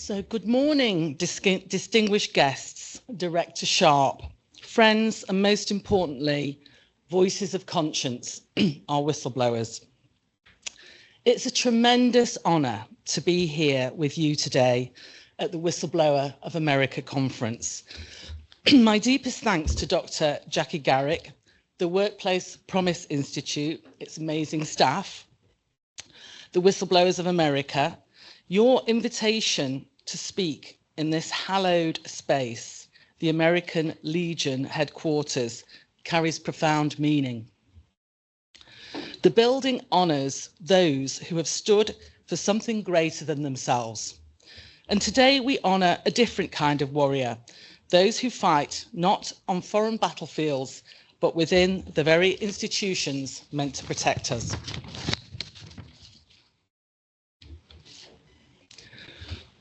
So good morning, distinguished guests, Director Sharp, friends, and most importantly, voices of conscience, our whistleblowers. It's a tremendous honour to be here with you today at the Whistleblower of America conference. My deepest thanks to Dr. Jackie Garrick, the Workplace Promise Institute, its amazing staff, the Whistleblowers of America. Your invitation to speak in this hallowed space, the American Legion headquarters, carries profound meaning. The building honours those who have stood for something greater than themselves. And today we honour a different kind of warrior, those who fight not on foreign battlefields, but within the very institutions meant to protect us.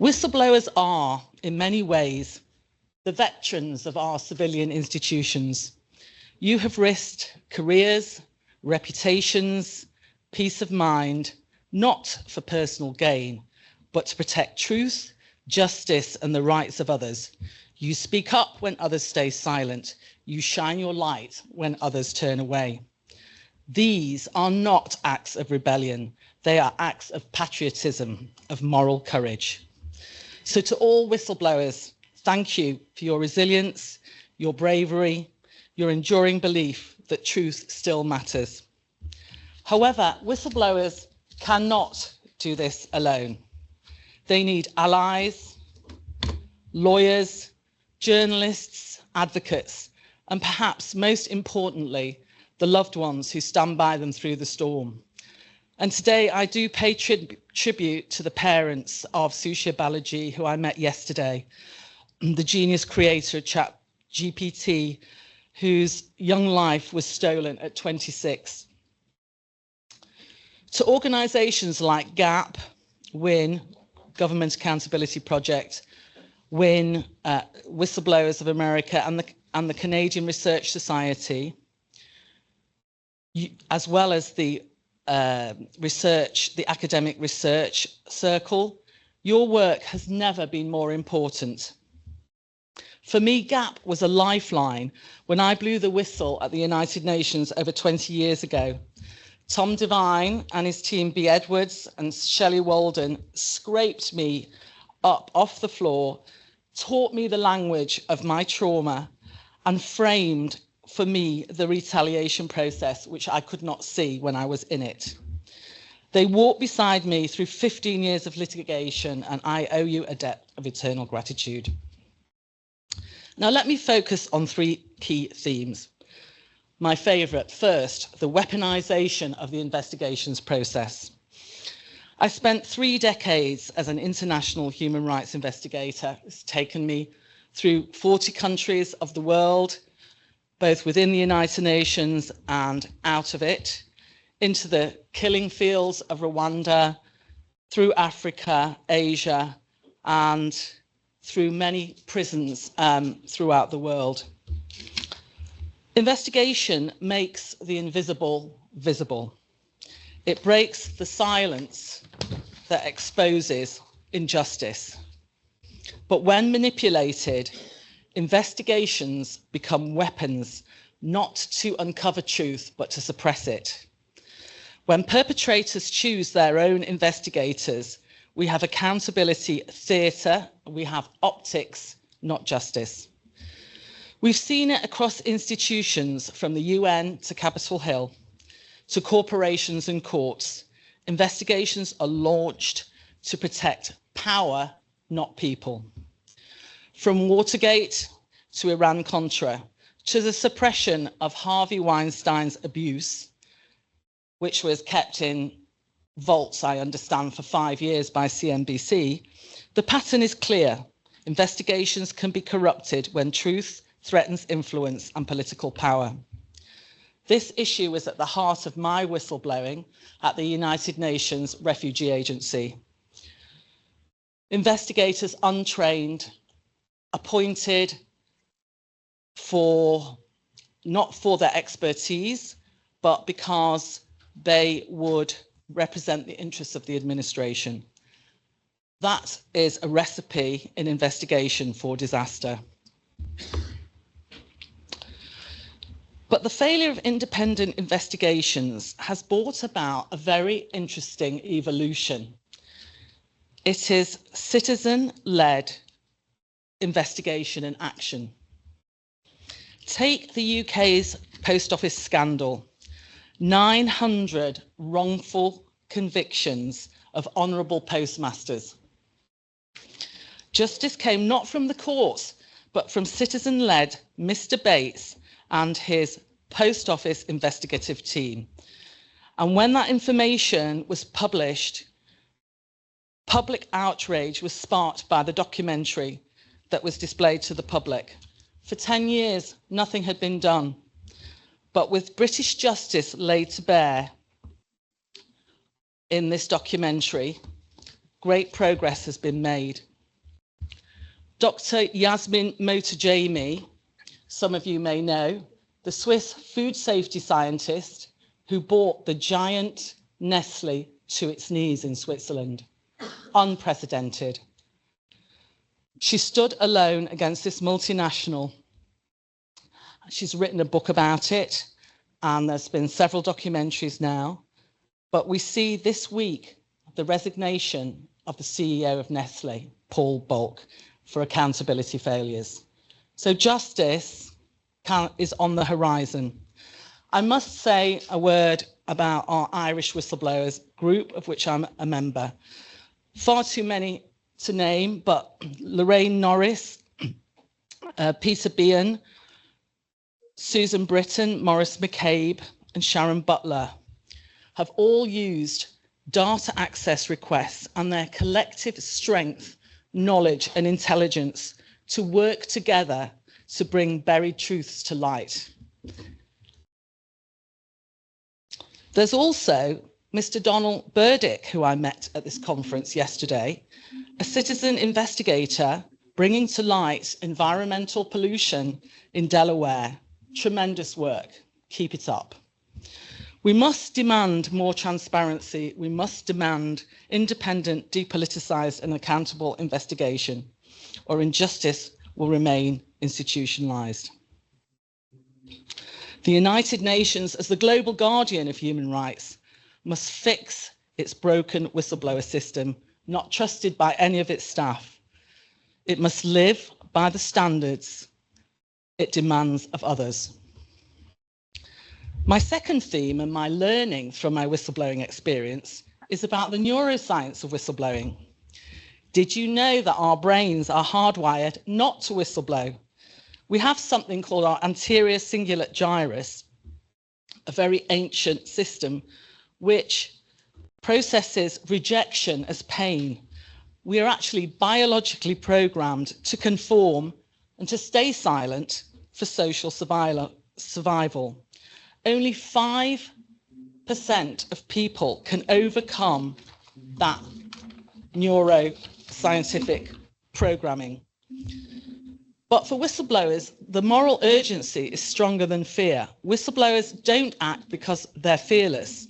Whistleblowers are, in many ways, the veterans of our civilian institutions. You have risked careers, reputations, peace of mind, not for personal gain, but to protect truth, justice, and the rights of others. You speak up when others stay silent. You shine your light when others turn away. These are not acts of rebellion. They are acts of patriotism, of moral courage. So to all whistleblowers, thank you for your resilience, your bravery, your enduring belief that truth still matters. However, whistleblowers cannot do this alone. They need allies, lawyers, journalists, advocates, and perhaps most importantly, the loved ones who stand by them through the storm. And today I do pay tribute to the parents of Sushia Balaji, who I met yesterday, the genius creator of ChatGPT, whose young life was stolen at 26. To organisations like GAP, WIN, Government Accountability Project, WIN, Whistleblowers of America, and the Canadian Research Society, as well as the academic research circle, your work has never been more important. For me, GAP was a lifeline when I blew the whistle at the United Nations over 20 years ago. Tom Devine and his team, B. Edwards and Shelley Walden, scraped me up off the floor, taught me the language of my trauma, and framed for me the retaliation process, which I could not see when I was in it. They walked beside me through 15 years of litigation, and I owe you a debt of eternal gratitude. Now let me focus on three key themes. My favourite, first, the weaponization of the investigations process. I spent 3 decades as an international human rights investigator. It's taken me through 40 countries of the world, both within the United Nations and out of it, into the killing fields of Rwanda, through Africa, Asia, and through many prisons throughout the world. Investigation makes the invisible visible. It breaks the silence that exposes injustice. But when manipulated, investigations become weapons, not to uncover truth, but to suppress it. When perpetrators choose their own investigators, we have accountability theatre, we have optics, not justice. We've seen it across institutions, from the UN to Capitol Hill, to corporations and courts. Investigations are launched to protect power, not people. From Watergate to Iran-Contra, to the suppression of Harvey Weinstein's abuse, which was kept in vaults, I understand, for 5 years by CNBC, the pattern is clear. Investigations can be corrupted when truth threatens influence and political power. This issue was at the heart of my whistleblowing at the United Nations Refugee Agency. Investigators untrained, appointed not for their expertise, but because they would represent the interests of the administration. That is a recipe in investigation for disaster. But the failure of independent investigations has brought about a very interesting evolution. It is citizen-led investigation and action. Take the UK's post office scandal. 900 wrongful convictions of honourable postmasters. Justice came not from the courts, but from citizen-led Mr. Bates and his post office investigative team. And when that information was published, public outrage was sparked by the documentary that was displayed to the public. For 10 years, nothing had been done. But with British justice laid to bear in this documentary, great progress has been made. Dr. Yasmin Motajami, some of you may know, the Swiss food safety scientist who brought the giant Nestlé to its knees in Switzerland. Unprecedented. She stood alone against this multinational. She's written a book about it, and there's been several documentaries now. But we see this week the resignation of the CEO of Nestlé, Paul Bulk, for accountability failures. So justice is on the horizon. I must say a word about our Irish whistleblowers group, of which I'm a member. Far too many to name, but Lorraine Norris, Peter Behan, Susan Britton, Maurice McCabe, and Sharon Butler have all used data access requests and their collective strength, knowledge, and intelligence to work together to bring buried truths to light. There's also Mr. Donald Burdick, who I met at this conference yesterday, a citizen investigator bringing to light environmental pollution in Delaware. Tremendous work. Keep it up. We must demand more transparency. We must demand independent, depoliticized, and accountable investigation, or injustice will remain institutionalized. The United Nations, as the global guardian of human rights, must fix its broken whistleblower system, not trusted by any of its staff. It must live by the standards it demands of others. My second theme and my learning from my whistleblowing experience is about the neuroscience of whistleblowing. Did you know that our brains are hardwired not to whistleblow? We have something called our anterior cingulate gyrus, a very ancient system which processes rejection as pain. We are actually biologically programmed to conform and to stay silent for social survival. Only 5% of people can overcome that neuroscientific programming. But for whistleblowers, the moral urgency is stronger than fear. Whistleblowers don't act because they're fearless.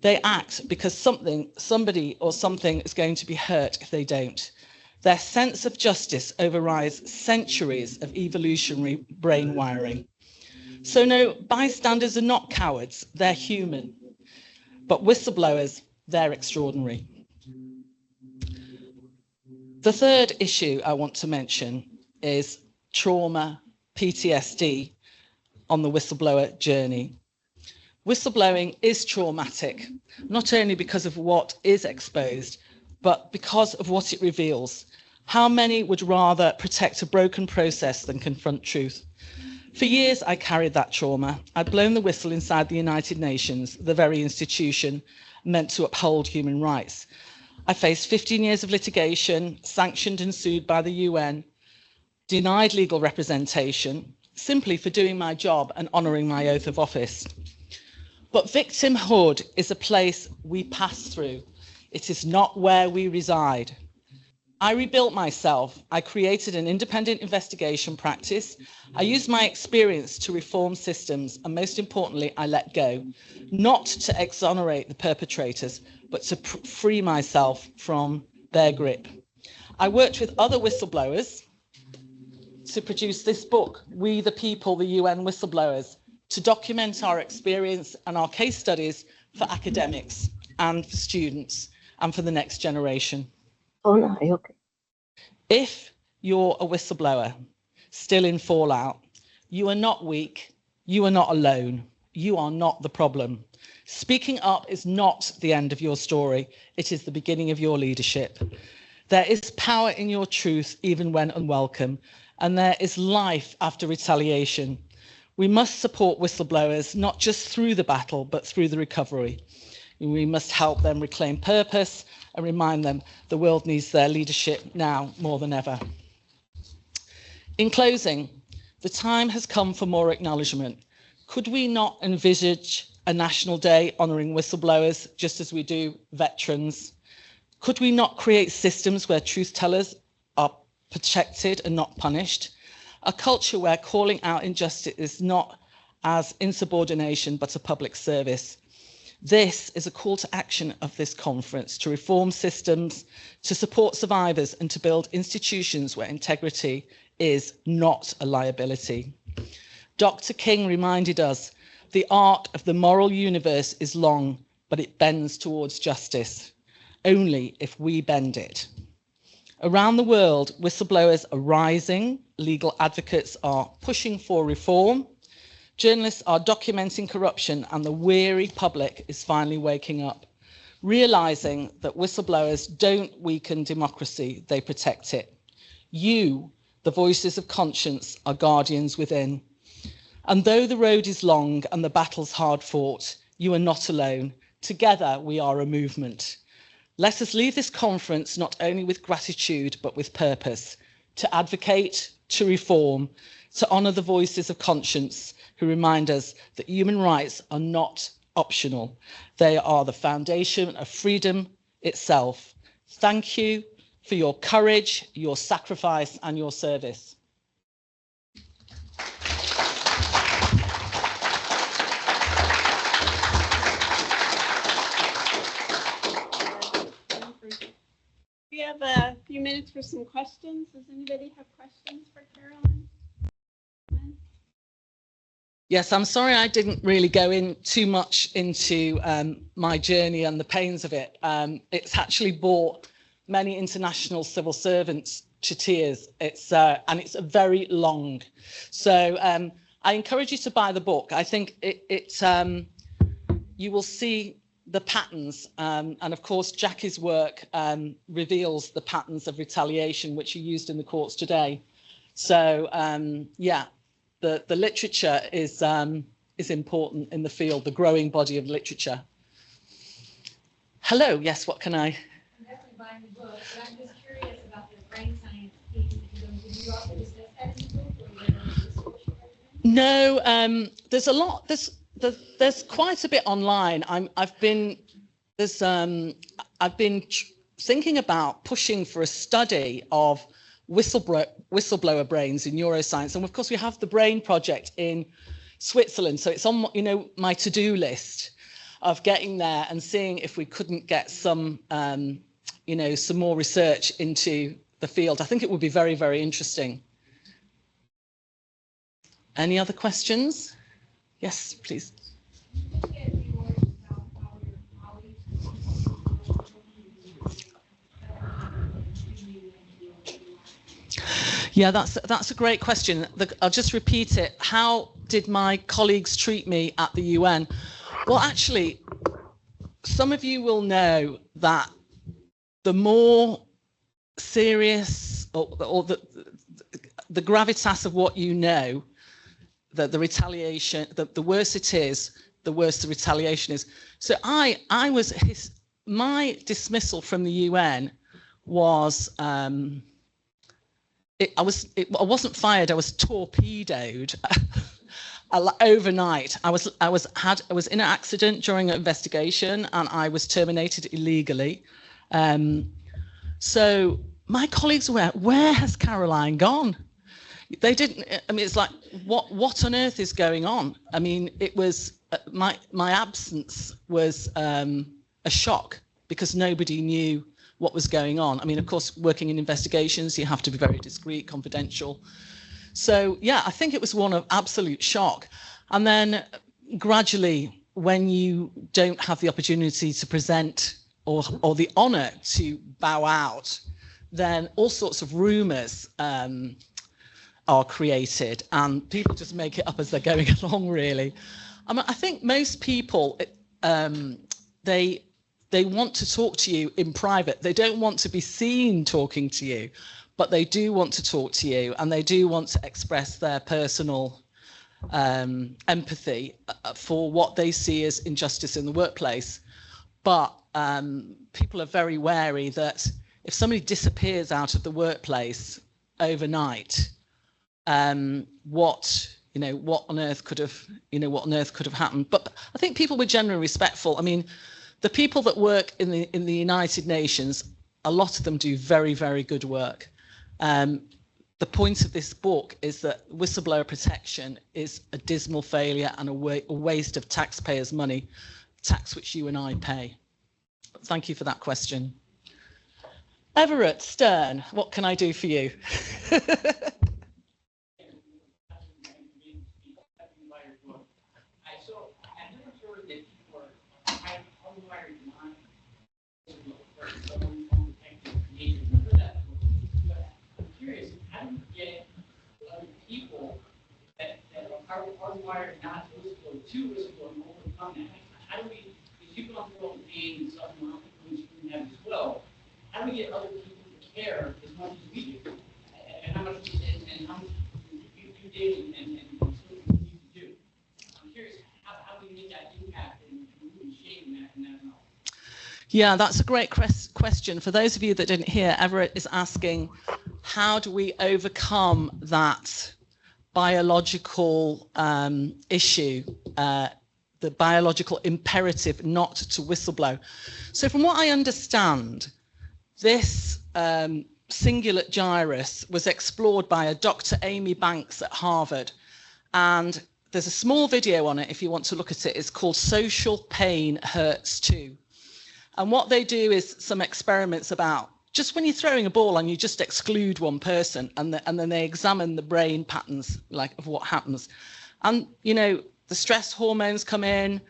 They act because somebody or something is going to be hurt if they don't. Their sense of justice overrides centuries of evolutionary brain wiring. So no, bystanders are not cowards, they're human. But whistleblowers, they're extraordinary. The third issue I want to mention is trauma, PTSD on the whistleblower journey. Whistleblowing is traumatic, not only because of what is exposed, but because of what it reveals. How many would rather protect a broken process than confront truth? For years, I carried that trauma. I'd blown the whistle inside the United Nations, the very institution meant to uphold human rights. I faced 15 years of litigation, sanctioned and sued by the UN, denied legal representation, simply for doing my job and honouring my oath of office. But victimhood is a place we pass through. It is not where we reside. I rebuilt myself. I created an independent investigation practice. I used my experience to reform systems, and most importantly, I let go, not to exonerate the perpetrators, but to free myself from their grip. I worked with other whistleblowers to produce this book, We the People, the UN Whistleblowers, to document our experience and our case studies for academics and for students and for the next generation. Oh, no, okay. If you're a whistleblower still in fallout, you are not weak, you are not alone, you are not the problem. Speaking up is not the end of your story, it is the beginning of your leadership. There is power in your truth even when unwelcome, and there is life after retaliation. We must support whistleblowers not just through the battle, but through the recovery. We must help them reclaim purpose and remind them the world needs their leadership now more than ever. In closing, the time has come for more acknowledgement. Could we not envisage a national day honouring whistleblowers just as we do veterans? Could we not create systems where truth tellers are protected and not punished? A culture where calling out injustice is not as insubordination but a public service. This is a call to action of this conference to reform systems, to support survivors and to build institutions where integrity is not a liability. Dr. King reminded us, the arc of the moral universe is long, but it bends towards justice, only if we bend it. Around the world, whistleblowers are rising, legal advocates are pushing for reform, journalists are documenting corruption, and the weary public is finally waking up, realizing that whistleblowers don't weaken democracy, they protect it. You, the voices of conscience, are guardians within. And though the road is long and the battle's hard fought, you are not alone. Together we are a movement. Let us leave this conference not only with gratitude, but with purpose, to advocate, to reform, to honour the voices of conscience who remind us that human rights are not optional. They are the foundation of freedom itself. Thank you for your courage, your sacrifice, and your service. We have a few minutes for some questions. Does anybody have questions for Carolyn? Yes, I'm sorry I didn't really go in too much into my journey and the pains of it. It's actually brought many international civil servants to tears. And it's very long. So I encourage you to buy the book. I think you will see the patterns, and of course Jackie's work reveals the patterns of retaliation which are used in the courts today. So yeah, the literature is important in the field, the growing body of literature. Hello, yes, what can I? I'm definitely buying the book, but I'm just curious about the brain science piece. Did you also discuss that in the book, or No, there's a lot. There's quite a bit online. I've been thinking about pushing for a study of whistleblower brains in neuroscience, and of course we have the Brain Project in Switzerland, so it's on my to-do list of getting there and seeing if we couldn't get some some more research into the field. I think it would be very, very interesting. Any other questions? Yes, please. Yeah, that's a great question. I'll just repeat it. How did my colleagues treat me at the UN? Well, actually, some of you will know that the more serious or the gravitas of what you know, the retaliation, the worse it is, the worse the retaliation is. So my dismissal from the UN was I wasn't fired, I was torpedoed overnight. I was in an accident during an investigation and I was terminated illegally. So my colleagues were, where has Caroline gone? They didn't. I mean, it's like, what on earth is going on? I mean, it was my absence was a shock because nobody knew what was going on. I mean, of course, working in investigations, you have to be very discreet, confidential. So yeah, I think it was one of absolute shock. And then gradually, when you don't have the opportunity to present or the honor to bow out, then all sorts of rumors are created, and people just make it up as they're going along, really. I mean, I think most people, they want to talk to you in private. They don't want to be seen talking to you, but they do want to talk to you, and they do want to express their personal empathy for what they see as injustice in the workplace. But people are very wary that if somebody disappears out of the workplace overnight, what on earth could have happened? But I think people were generally respectful. I mean, the people that work in the United Nations, a lot of them do very, very good work. The point of this book is that whistleblower protection is a dismal failure and a waste of taxpayers' money, tax which you and I pay. Thank you for that question. Everett Stern, what can I do for you? Hardwired not to whistleblow, to whistleblow, and overcome that. How do we, because you've gone through all the pain and suffering and you have as well, how do we get other people to care as much as we do? And how much you did and what you do? I'm curious, how do we make that impact and really shape that knowledge? Yeah, that's a great question. For those of you that didn't hear, Everett is asking, how do we overcome that biological issue, the biological imperative not to whistleblow? So from what I understand, this cingulate gyrus was explored by a Dr. Amy Banks at Harvard, and there's a small video on it if you want to look at it. It's called Social Pain Hurts Too. And what they do is some experiments about just when you're throwing a ball and you just exclude one person, and then they examine the brain patterns of what happens. And, the stress hormones come in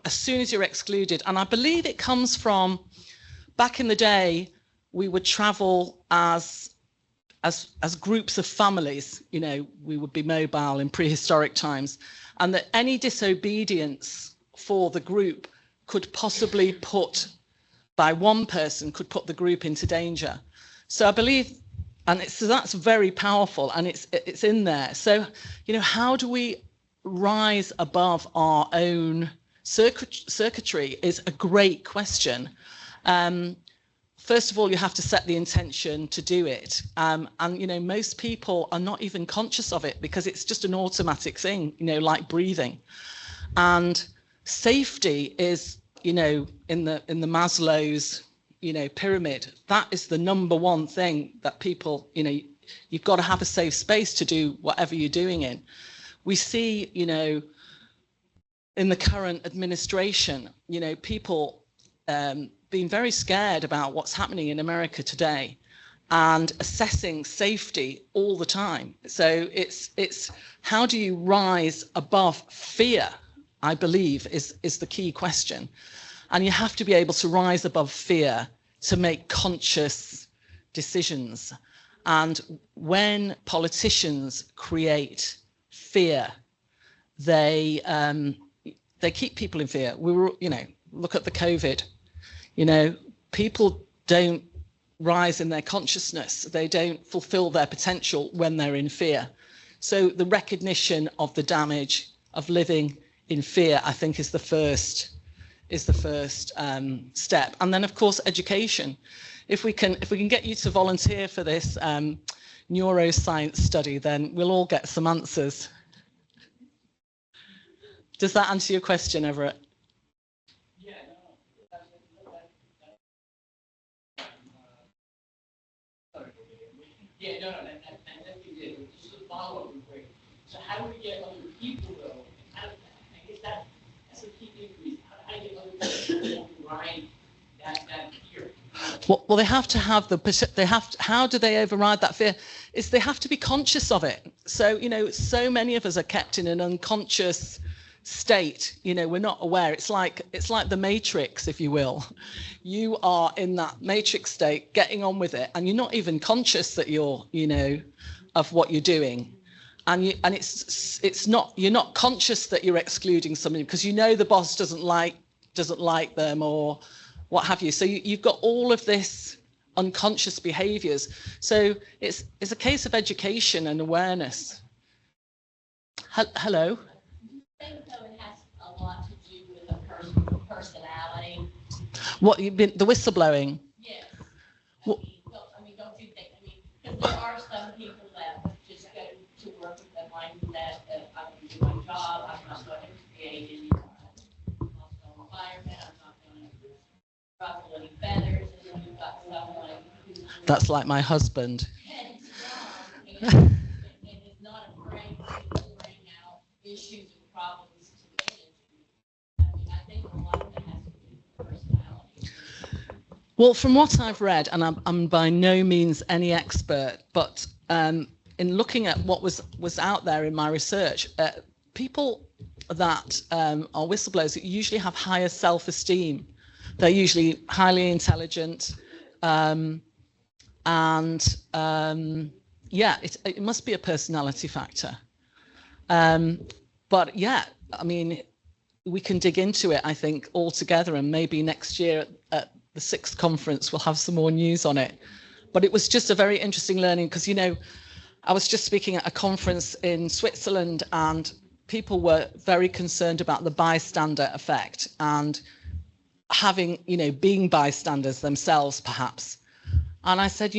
as soon as you're excluded. And I believe it comes from back in the day, we would travel as groups of families, we would be mobile in prehistoric times, and that any disobedience for the group could possibly by one person could put the group into danger. So I believe, so that's very powerful, and it's in there. So, how do we rise above our own circuitry is a great question. First of all, you have to set the intention to do it. And, most people are not even conscious of it because it's just an automatic thing, like breathing. And safety is, in the Maslow's, pyramid, that is the number one thing that people, you've got to have a safe space to do whatever you're doing in. We see, in the current administration, people being very scared about what's happening in America today and assessing safety all the time. So it's how do you rise above fear, I believe, is the key question. And you have to be able to rise above fear to make conscious decisions. And when politicians create fear, they keep people in fear. We were, look at the COVID. People don't rise in their consciousness. They don't fulfill their potential when they're in fear. So the recognition of the damage of living in fear, I think, is the first step. And then, of course, education. If we can get you to volunteer for this neuroscience study, then we'll all get some answers. Does that answer your question, Everett? Yeah, no, that you did. Just a follow-up was great. So how do we get other people, though? I guess that's a key thing for me. How do I get other people to ride that fear? Well, they have to have how do they override that fear? Is they have to be conscious of it. So, so many of us are kept in an unconscious state. We're not aware. It's like the Matrix, if you will. You are in that Matrix state, getting on with it, and you're not even conscious that you're, of what you're doing. And you're not conscious that you're excluding somebody because the boss doesn't like them or what have you. So you've got all of this unconscious behaviors. So it's a case of education and awareness. Hello. I think though it has a lot to do with a person's personality. What you've been the whistleblowing? Yes. Well, Don't you think? Because there are some people that just go to work with the mindset that I'm going to do my job. I'm not going to create any hostile environment. I'm not going to ruffle any feathers. And then you've got someone who's that's like my husband. and is not afraid to bring out issues and problems to the industry. I think a lot of that has to do with personality. Well, from what I've read, and I'm by no means any expert, but in looking at what was out there in my research, people that are whistleblowers usually have higher self-esteem. They're usually highly intelligent, it must be a personality factor. But yeah, we can dig into it, I think, all together, and maybe next year at the 6th conference we'll have some more news on it. But it was just a very interesting learning because, I was just speaking at a conference in Switzerland and people were very concerned about the bystander effect and having, being bystanders themselves, perhaps. And I said,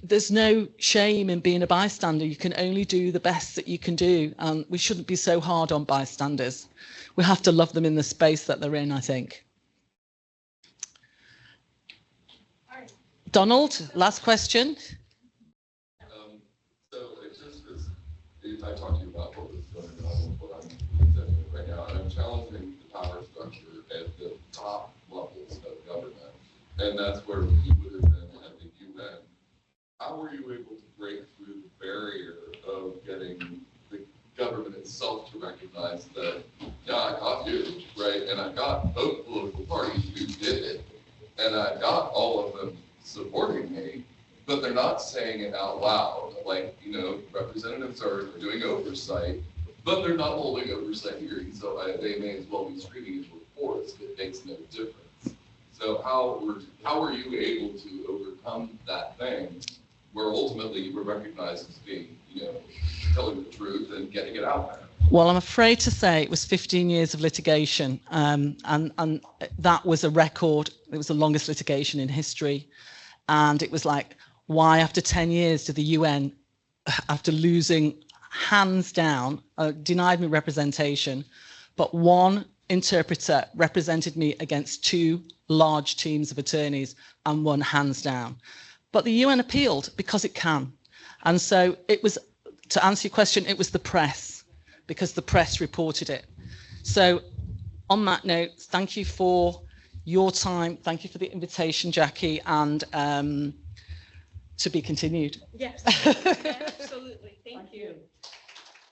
there's no shame in being a bystander. You can only do the best that you can do. And we shouldn't be so hard on bystanders. We have to love them in the space that they're in, I think. Donald, last question. So it's just as if I talk to you about what was going on, what I'm presenting right now, and I'm challenging the power structure at the top levels of government, and that's where you would have been at the UN. How were you able to break through the barrier of getting the government itself to recognize that, yeah, I got you, right, and I got both political parties who did it, and I got all of them supporting me, but they're not saying it out loud. Like, representatives are doing oversight, but they're not holding oversight hearings, so they may as well be screaming into a forest. It makes no difference. So how were you able to overcome that thing where ultimately you were recognized as being, telling the truth and getting it out there? Well, I'm afraid to say it was 15 years of litigation, and that was a record. It was the longest litigation in history. And it was like, why after 10 years did the UN, after losing hands down, denied me representation, but one interpreter represented me against 2 large teams of attorneys and won hands down. But the UN appealed because it can. And so it was, to answer your question, it was the press, because the press reported it. So on that note, thank you for your time. Thank you for the invitation, Jackie, and to be continued. Yes, absolutely. Thank you.